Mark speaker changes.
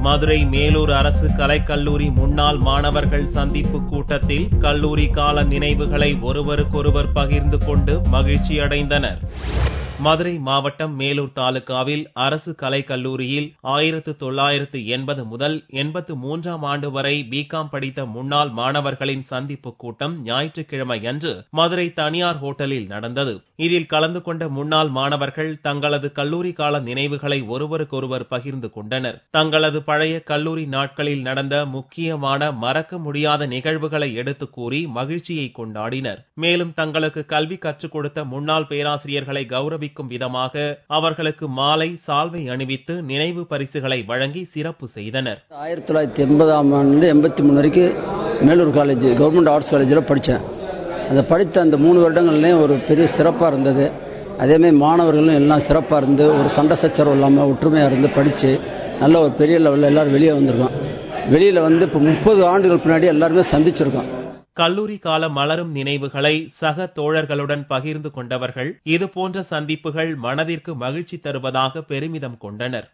Speaker 1: மதுரை மேலூர் அரசு கலைக்கல்லூரி முன்னாள் மாணவர்கள் சந்திப்பு கூட்டத்தில் கல்லூரி கால நினைவுகளை ஒருவருக்கொருவர் பகிர்ந்து கொண்டு மகிழ்ச்சியடைந்தனர். மதுரை மாவட்டம் மேலூர் தாலுகாவில் அரசு கலைக்கல்லூரியில் 1980 முதல் 83ஆம் ஆண்டு வரை பிகாம் படித்த முன்னாள் மாணவர்களின் சந்திப்பு கூட்டம் ஞாயிற்றுக்கிழமை அன்று மதுரை தனியார் ஹோட்டலில் நடந்தது. இதில் கலந்து கொண்ட முன்னாள் மாணவர்கள் தங்களது கல்லூரி கால நினைவுகளை ஒருவருக்கொருவர் பகிர்ந்து கொண்டனர். தங்களது பழைய கல்லூரி நாட்களில் நடந்த முக்கியமான மறக்க முடியாத நிகழ்வுகளை எடுத்து கூறி மகிழ்ச்சியை கொண்டாடினர். மேலும் தங்களுக்கு கல்வி கற்றுக் கொடுத்த முன்னாள் பேராசிரியர்களை கௌரவிக்கும் விதமாக அவர்களுக்கு மாலை, சால்வை அணிவித்து நினைவு பரிசுகளை வழங்கி சிறப்பு செய்தனர்.
Speaker 2: 1980ஆம் ஆண்டு 83 வரைக்கும் மேலூர் காலேஜ் கவர்மெண்ட் ஆர்ட்ஸ் காலேஜில் படித்தேன். அதை படித்த அந்த 3 வருடங்கள்லேயும் ஒரு பெரிய சிறப்பாக இருந்தது. அதேமாதிரி மாணவர்களும் எல்லாம் சிறப்பாக இருந்து ஒரு சண்டை சச்சரவு இல்லாமல் ஒற்றுமையாக இருந்து படித்து நல்ல ஒரு பெரிய லெவலில் எல்லோரும் வெளியே வந்திருக்கோம். வெளியில் வந்து இப்போ 30 ஆண்டுகள் பின்னாடி எல்லாருமே சந்திச்சிருக்கோம்.
Speaker 1: கல்லூரி கால மலரும் நினைவுகளை சக தோழர்களுடன் பகிர்ந்து கொண்டவர்கள் இதுபோன்ற சந்திப்புகள் மனதிற்கு மகிழ்ச்சி தருவதாக பெருமிதம் கொண்டனர்.